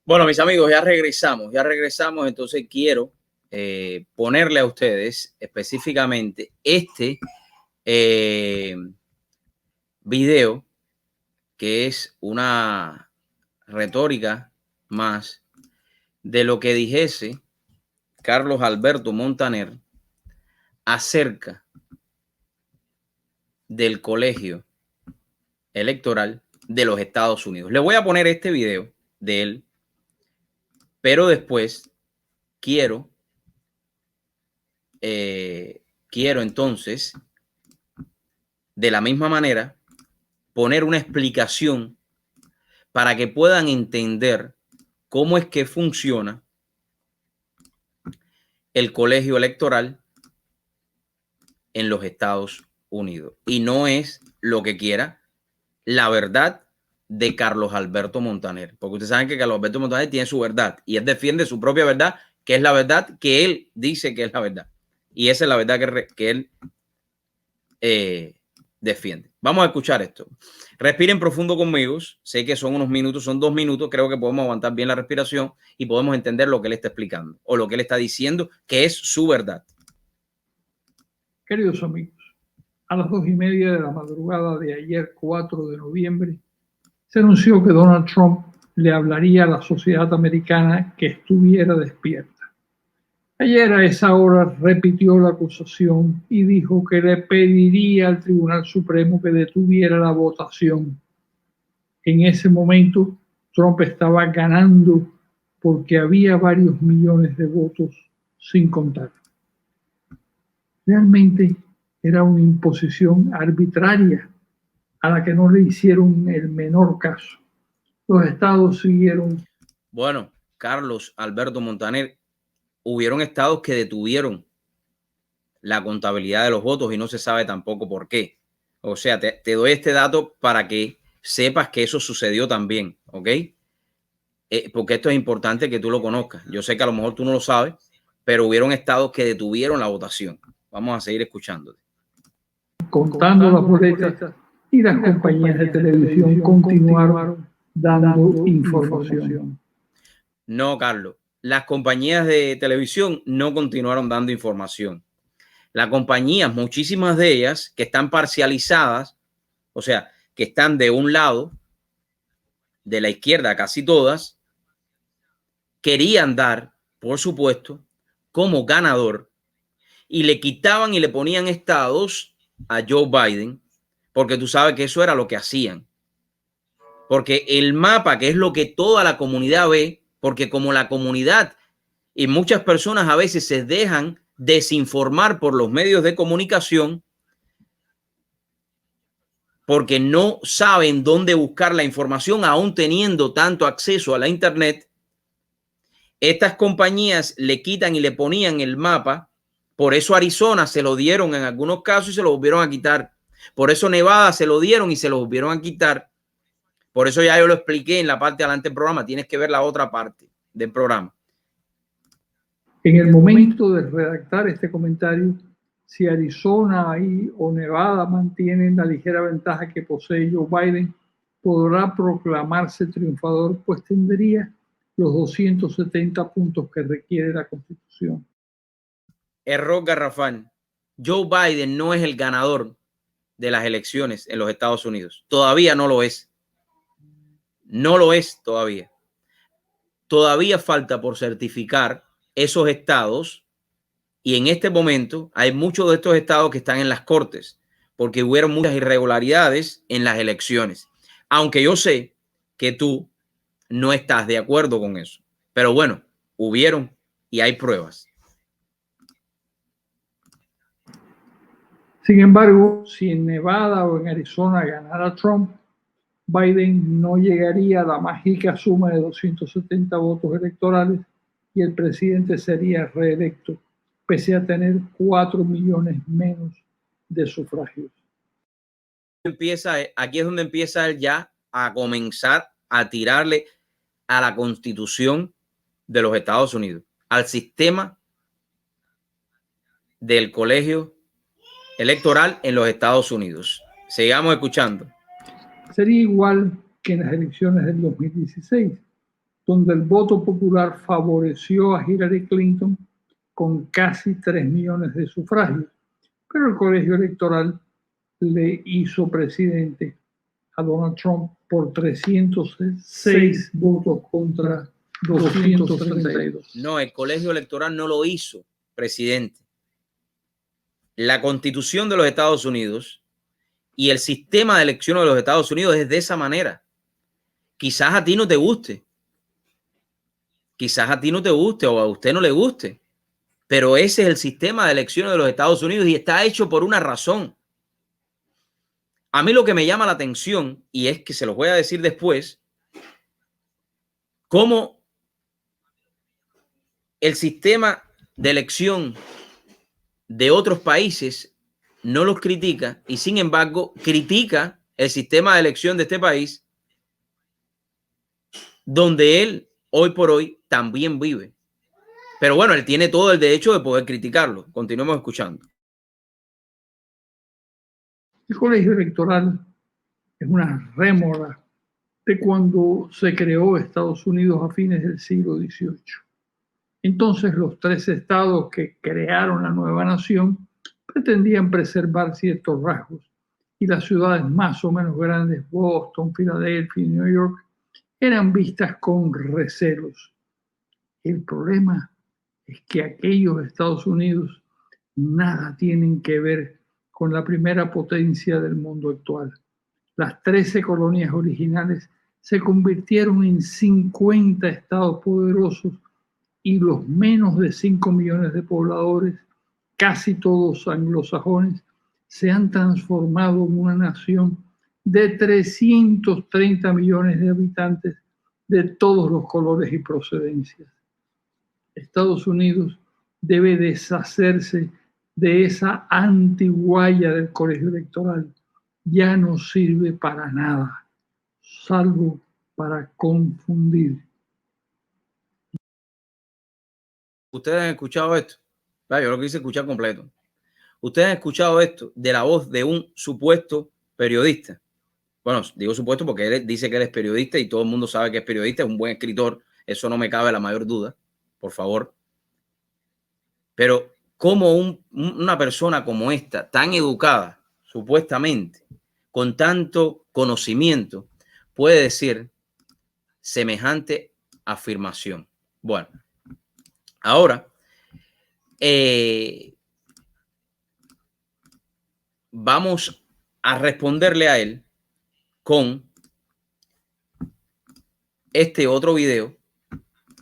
Bueno, mis amigos, ya regresamos, entonces quiero ponerle a ustedes específicamente este video, que es una retórica más de lo que dijese Carlos Alberto Montaner acerca del colegio electoral de los Estados Unidos. Le voy a poner este video de él, pero después quiero entonces, de la misma manera, poner una explicación para que puedan entender cómo es que funciona el colegio electoral en los Estados Unidos. Y no es lo que quiera la verdad de Carlos Alberto Montaner, porque ustedes saben que Carlos Alberto Montaner tiene su verdad y él defiende su propia verdad, que es la verdad que él dice que es la verdad. Y esa es la verdad que él defiende. Vamos a escuchar esto. Respiren profundo conmigo. Sé que son unos minutos, son 2 minutos. Creo que podemos aguantar bien la respiración y podemos entender lo que él está explicando o lo que él está diciendo, que es su verdad. Queridos amigos, a las 2:30 de la madrugada de ayer, 4 de noviembre, se anunció que Donald Trump le hablaría a la sociedad americana que estuviera despierta. Ayer a esa hora repitió la acusación y dijo que le pediría al Tribunal Supremo que detuviera la votación. En ese momento, Trump estaba ganando porque había varios millones de votos sin contar. Realmente era una imposición arbitraria a la que no le hicieron el menor caso. Los estados siguieron. Bueno, Carlos Alberto Montaner, hubieron estados que detuvieron la contabilidad de los votos y no se sabe tampoco por qué. O sea, te doy este dato para que sepas que eso sucedió también, ¿ok? Porque esto es importante que tú lo conozcas. Yo sé que a lo mejor tú no lo sabes, pero hubieron estados que detuvieron la votación. Vamos a seguir escuchándote. Contando las boletas y las compañías de televisión continuaron dando información. No, Carlos, las compañías de televisión no continuaron dando información. Las compañías, muchísimas de ellas que están parcializadas, o sea, que están de un lado, de la izquierda, casi todas, querían dar, por supuesto, como ganador y le quitaban y le ponían estados a Joe Biden, porque tú sabes que eso era lo que hacían. Porque el mapa, que es lo que toda la comunidad ve, porque como la comunidad y muchas personas a veces se dejan desinformar por los medios de comunicación, porque no saben dónde buscar la información, aún teniendo tanto acceso a la internet, estas compañías le quitan y le ponían el mapa. Por eso Arizona se lo dieron en algunos casos y se lo volvieron a quitar. Por eso Nevada se lo dieron y se lo volvieron a quitar. Por eso ya yo lo expliqué en la parte de adelante del programa. Tienes que ver la otra parte del programa. En el momento de redactar este comentario, si Arizona o Nevada mantienen la ligera ventaja que posee Joe Biden, podrá proclamarse triunfador, pues tendría los 270 puntos que requiere la Constitución. Error garrafal. Joe Biden no es el ganador de las elecciones en los Estados Unidos. Todavía no lo es. No lo es todavía. Todavía falta por certificar esos estados y en este momento hay muchos de estos estados que están en las cortes porque hubieron muchas irregularidades en las elecciones. Aunque yo sé que tú no estás de acuerdo con eso. Pero bueno, hubieron y hay pruebas. Sin embargo, si en Nevada o en Arizona ganara Trump, Biden no llegaría a la mágica suma de 270 votos electorales y el presidente sería reelecto, pese a tener 4 millones menos de sufragios. Aquí es donde empieza él ya a comenzar a tirarle a la Constitución de los Estados Unidos, al sistema del colegio electoral en los Estados Unidos. Sigamos escuchando. Sería igual que en las elecciones del 2016. donde el voto popular favoreció a Hillary Clinton con casi 3 millones de sufragios, pero el colegio electoral le hizo presidente a Donald Trump por 306 votos contra 232. No, el colegio electoral no lo hizo presidente. La Constitución de los Estados Unidos y el sistema de elecciones de los Estados Unidos es de esa manera. Quizás a ti no te guste. Quizás a ti no te guste o a usted no le guste. Pero ese es el sistema de elecciones de los Estados Unidos y está hecho por una razón. A mí lo que me llama la atención, y es que se los voy a decir después, cómo el sistema de elección de otros países no los critica y sin embargo critica el sistema de elección de este país donde él hoy por hoy también vive. Pero bueno, él tiene todo el derecho de poder criticarlo. Continuemos escuchando. El colegio electoral es una rémora de cuando se creó Estados Unidos a fines del siglo XVIII. Entonces los 3 estados que crearon la nueva nación pretendían preservar ciertos rasgos y las ciudades más o menos grandes, Boston, Filadelfia y New York, eran vistas con recelos. El problema es que aquellos Estados Unidos nada tienen que ver con la primera potencia del mundo actual. Las 13 colonias originales se convirtieron en 50 estados poderosos y los menos de 5 millones de pobladores, casi todos anglosajones, se han transformado en una nación de 330 millones de habitantes de todos los colores y procedencias. Estados Unidos debe deshacerse de esa antiguaya del colegio electoral. Ya no sirve para nada, salvo para confundir. ¿Ustedes han escuchado esto? Yo lo quise escuchar completo. ¿Ustedes han escuchado esto de la voz de un supuesto periodista? Bueno, digo supuesto porque él dice que él es periodista y todo el mundo sabe que es periodista, es un buen escritor. Eso no me cabe la mayor duda, por favor. Pero ¿cómo una persona como esta, tan educada, supuestamente, con tanto conocimiento, puede decir semejante afirmación? Bueno, ahora vamos a responderle a él con este otro video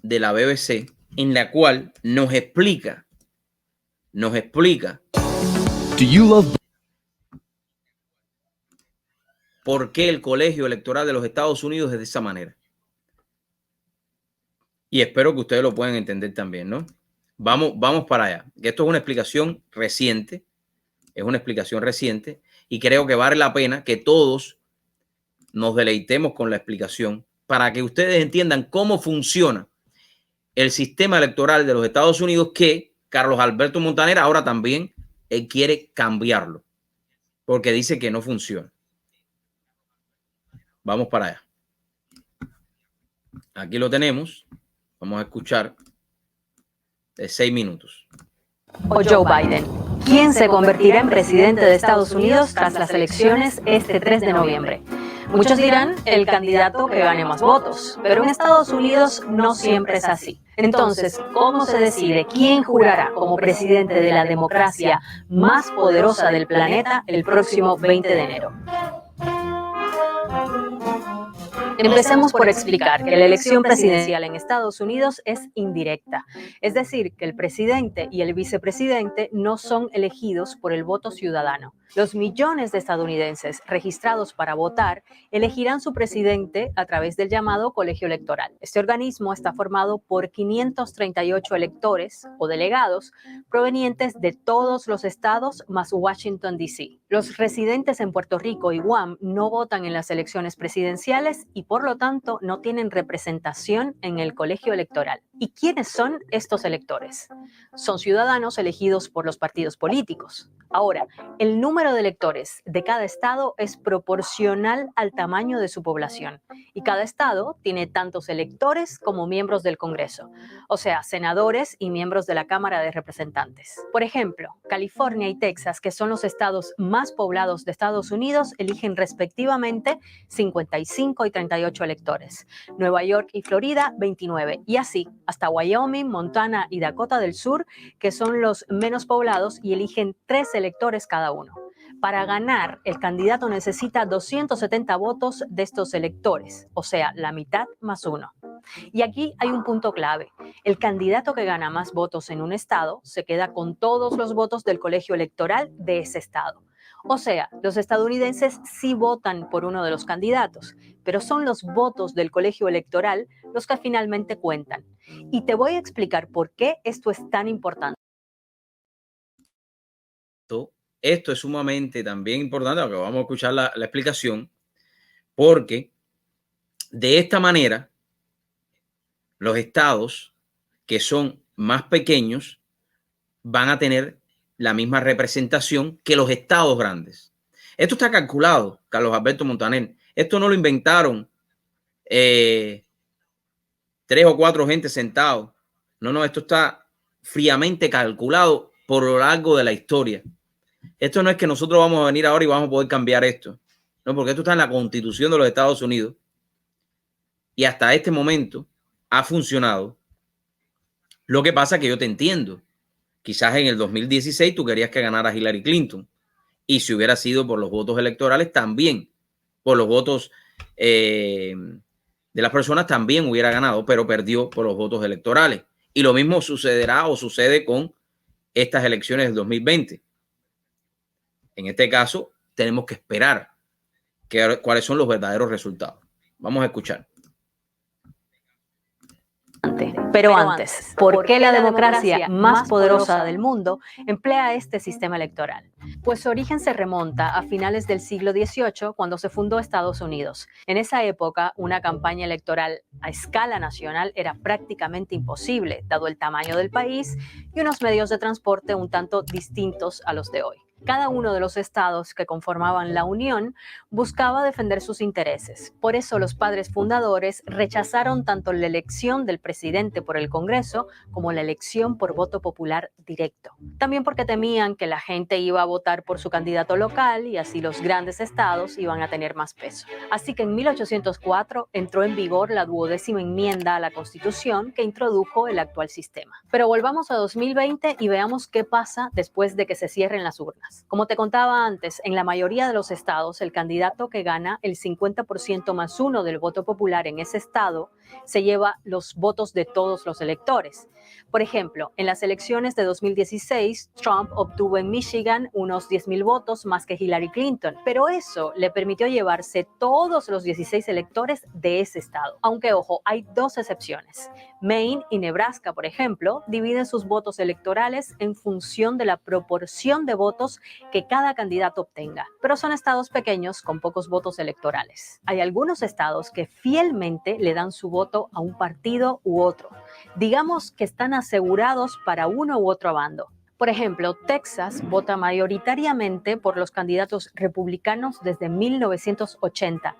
de la BBC en la cual nos explica por qué el colegio electoral de los Estados Unidos es de esa manera. Y espero que ustedes lo puedan entender también, ¿no? Vamos para allá. Esto es una explicación reciente. Es una explicación reciente y creo que vale la pena que todos nos deleitemos con la explicación para que ustedes entiendan cómo funciona el sistema electoral de los Estados Unidos, que Carlos Alberto Montaner ahora también él quiere cambiarlo porque dice que no funciona. Vamos para allá. Aquí lo tenemos. Vamos a escuchar de 6 minutos. O Joe Biden, quien se convertirá en presidente de Estados Unidos tras las elecciones este 3 de noviembre. Muchos dirán el candidato que gane más votos, pero en Estados Unidos no siempre es así. Entonces, ¿cómo se decide quién jurará como presidente de la democracia más poderosa del planeta el próximo 20 de enero? Empecemos por explicar que la elección presidencial en Estados Unidos es indirecta, es decir, que el presidente y el vicepresidente no son elegidos por el voto ciudadano. Los millones de estadounidenses registrados para votar elegirán su presidente a través del llamado colegio electoral. Este organismo está formado por 538 electores o delegados provenientes de todos los estados más Washington, D.C. Los residentes en Puerto Rico y Guam no votan en las elecciones presidenciales y por lo tanto no tienen representación en el colegio electoral. ¿Y quiénes son estos electores? Son ciudadanos elegidos por los partidos políticos. Ahora, el número de electores de cada estado es proporcional al tamaño de su población y cada estado tiene tantos electores como miembros del Congreso, o sea, senadores y miembros de la Cámara de Representantes. Por ejemplo, California y Texas, que son los estados más poblados de Estados Unidos, eligen respectivamente 55 y 38 electores. Nueva York y Florida, 29. Y así, hasta Wyoming, Montana y Dakota del Sur, que son los menos poblados y eligen 3 electores cada uno. Para ganar, el candidato necesita 270 votos de estos electores, o sea, la mitad más uno. Y aquí hay un punto clave. El candidato que gana más votos en un estado se queda con todos los votos del colegio electoral de ese estado. O sea, los estadounidenses sí votan por uno de los candidatos, pero son los votos del colegio electoral los que finalmente cuentan. Y te voy a explicar por qué esto es tan importante. Esto es sumamente también importante, aunque vamos a escuchar la explicación, porque de esta manera los estados que son más pequeños van a tener la misma representación que los estados grandes. Esto está calculado, Carlos Alberto Montaner. Esto no lo inventaron 3 o 4 gente sentados. No, esto está fríamente calculado por lo largo de la historia. Esto no es que nosotros vamos a venir ahora y vamos a poder cambiar esto. No, porque esto está en la Constitución de los Estados Unidos y hasta este momento ha funcionado. Lo que pasa es que yo te entiendo. Quizás en el 2016 tú querías que ganara Hillary Clinton y si hubiera sido por los votos electorales también, por los votos de las personas también hubiera ganado, pero perdió por los votos electorales. Y lo mismo sucederá o sucede con estas elecciones del 2020. En este caso, tenemos que esperar cuáles son los verdaderos resultados. Vamos a escuchar. Pero antes, ¿por qué la democracia más poderosa del mundo emplea este sistema electoral? Pues su origen se remonta a finales del siglo XVIII, cuando se fundó Estados Unidos. En esa época, una campaña electoral a escala nacional era prácticamente imposible, dado el tamaño del país y unos medios de transporte un tanto distintos a los de hoy. Cada uno de los estados que conformaban la Unión buscaba defender sus intereses. Por eso los padres fundadores rechazaron tanto la elección del presidente por el Congreso como la elección por voto popular directo. También porque temían que la gente iba a votar por su candidato local y así los grandes estados iban a tener más peso. Así que en 1804 entró en vigor la 12ª enmienda a la Constitución que introdujo el actual sistema. Pero volvamos a 2020 y veamos qué pasa después de que se cierren las urnas. Como te contaba antes, en la mayoría de los estados, el candidato que gana el 50% más uno del voto popular en ese estado se lleva los votos de todos los electores. Por ejemplo, en las elecciones de 2016, Trump obtuvo en Michigan unos 10,000 votos más que Hillary Clinton, pero eso le permitió llevarse todos los 16 electores de ese estado. Aunque, ojo, hay 2 excepciones. Maine y Nebraska, por ejemplo, dividen sus votos electorales en función de la proporción de votos que cada candidato obtenga, pero son estados pequeños con pocos votos electorales. Hay algunos estados que fielmente le dan su voto a un partido u otro. Digamos que están asegurados para uno u otro bando. Por ejemplo, Texas vota mayoritariamente por los candidatos republicanos desde 1980,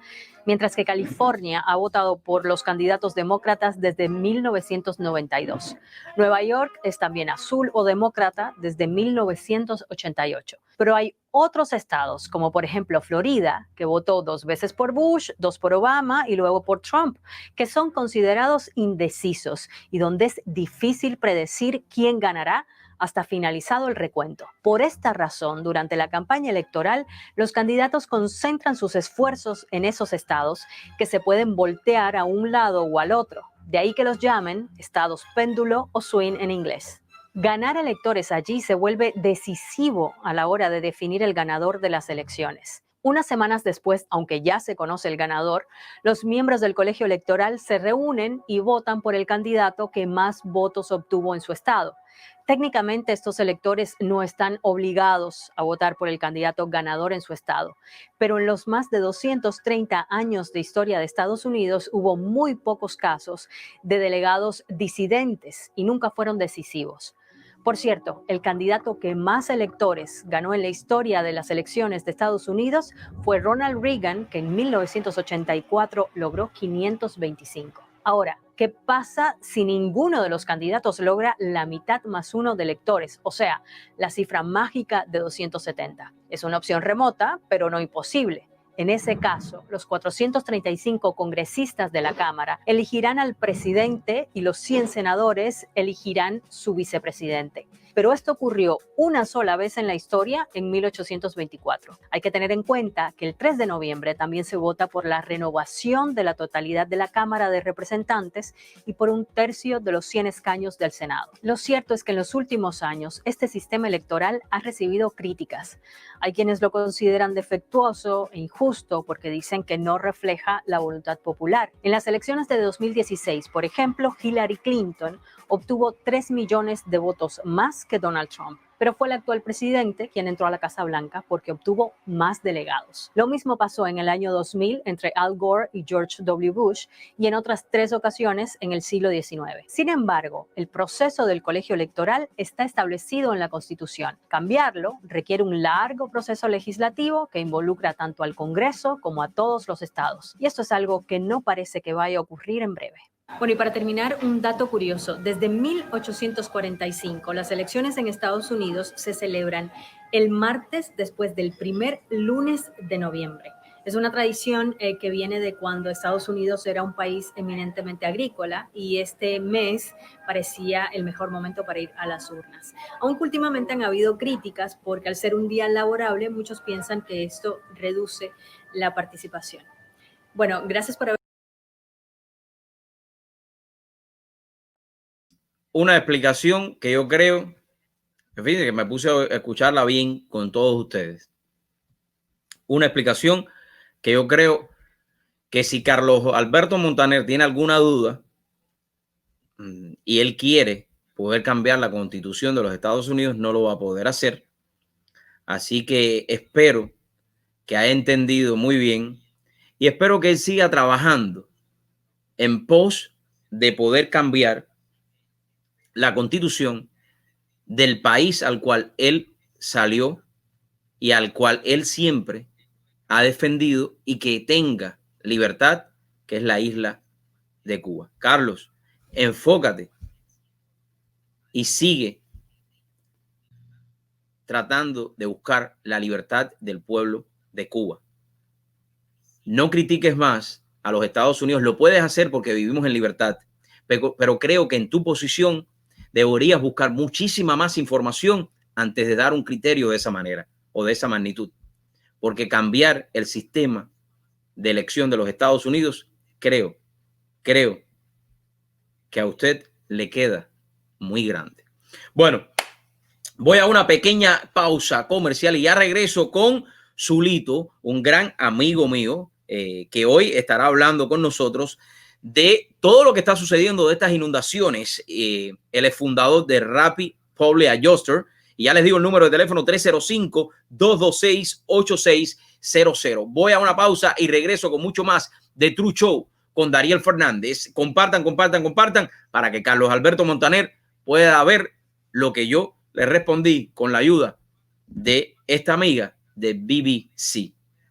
mientras que California ha votado por los candidatos demócratas desde 1992. Nueva York es también azul o demócrata desde 1988. Pero hay otros estados, como por ejemplo Florida, que votó 2 veces por Bush, 2 por Obama y luego por Trump, que son considerados indecisos y donde es difícil predecir quién ganará hasta finalizado el recuento. Por esta razón, durante la campaña electoral, los candidatos concentran sus esfuerzos en esos estados que se pueden voltear a un lado o al otro. De ahí que los llamen estados péndulo o swing en inglés. Ganar electores allí se vuelve decisivo a la hora de definir el ganador de las elecciones. Unas semanas después, aunque ya se conoce el ganador, los miembros del colegio electoral se reúnen y votan por el candidato que más votos obtuvo en su estado. Técnicamente, estos electores no están obligados a votar por el candidato ganador en su estado, pero en los más de 230 años de historia de Estados Unidos hubo muy pocos casos de delegados disidentes y nunca fueron decisivos. Por cierto, el candidato que más electores ganó en la historia de las elecciones de Estados Unidos fue Ronald Reagan, que en 1984 logró 525. Ahora, ¿qué pasa si ninguno de los candidatos logra la mitad más uno de electores? O sea, la cifra mágica de 270. Es una opción remota, pero no imposible. En ese caso, los 435 congresistas de la Cámara elegirán al presidente y los 100 senadores elegirán su vicepresidente. Pero esto ocurrió una sola vez en la historia, en 1824. Hay que tener en cuenta que el 3 de noviembre también se vota por la renovación de la totalidad de la Cámara de Representantes y por 1/3 de los 100 escaños del Senado. Lo cierto es que en los últimos años este sistema electoral ha recibido críticas. Hay quienes lo consideran defectuoso e injusto porque dicen que no refleja la voluntad popular. En las elecciones de 2016, por ejemplo, Hillary Clinton obtuvo 3 millones de votos más que Donald Trump, pero fue el actual presidente quien entró a la Casa Blanca porque obtuvo más delegados. Lo mismo pasó en el año 2000 entre Al Gore y George W. Bush y en otras 3 ocasiones en el siglo XIX. Sin embargo, el proceso del colegio electoral está establecido en la Constitución. Cambiarlo requiere un largo proceso legislativo que involucra tanto al Congreso como a todos los estados. Y esto es algo que no parece que vaya a ocurrir en breve. Bueno, y para terminar, un dato curioso. Desde 1845, las elecciones en Estados Unidos se celebran el martes después del primer lunes de noviembre. Es una tradición que viene de cuando Estados Unidos era un país eminentemente agrícola y este mes parecía el mejor momento para ir a las urnas. Aunque últimamente han habido críticas porque al ser un día laborable, muchos piensan que esto reduce la participación. Bueno, gracias por haber... Una explicación que yo creo, en fin, que me puse a escucharla bien con todos ustedes. Una explicación que yo creo que si Carlos Alberto Montaner tiene alguna duda y él quiere poder cambiar la Constitución de los Estados Unidos, no lo va a poder hacer. Así que espero que haya entendido muy bien y espero que él siga trabajando en pos de poder cambiar la Constitución del país al cual él salió y al cual él siempre ha defendido y que tenga libertad, que es la isla de Cuba. Carlos, enfócate y sigue tratando de buscar la libertad del pueblo de Cuba. No critiques más a los Estados Unidos. Lo puedes hacer porque vivimos en libertad, pero creo que en tu posición deberías buscar muchísima más información antes de dar un criterio de esa manera o de esa magnitud. Porque cambiar el sistema de elección de los Estados Unidos, creo que a usted le queda muy grande. Bueno, voy a una pequeña pausa comercial y ya regreso con Zulito, un gran amigo mío, que hoy estará hablando con nosotros de todo lo que está sucediendo de estas inundaciones. Él es fundador de Rapid Public Adjuster y ya les digo el número de teléfono 305-226-8600. Voy a una pausa y regreso con mucho más de True Show con Dariel Fernández. Compartan para que Carlos Alberto Montaner pueda ver lo que yo le respondí con la ayuda de esta amiga de BBC.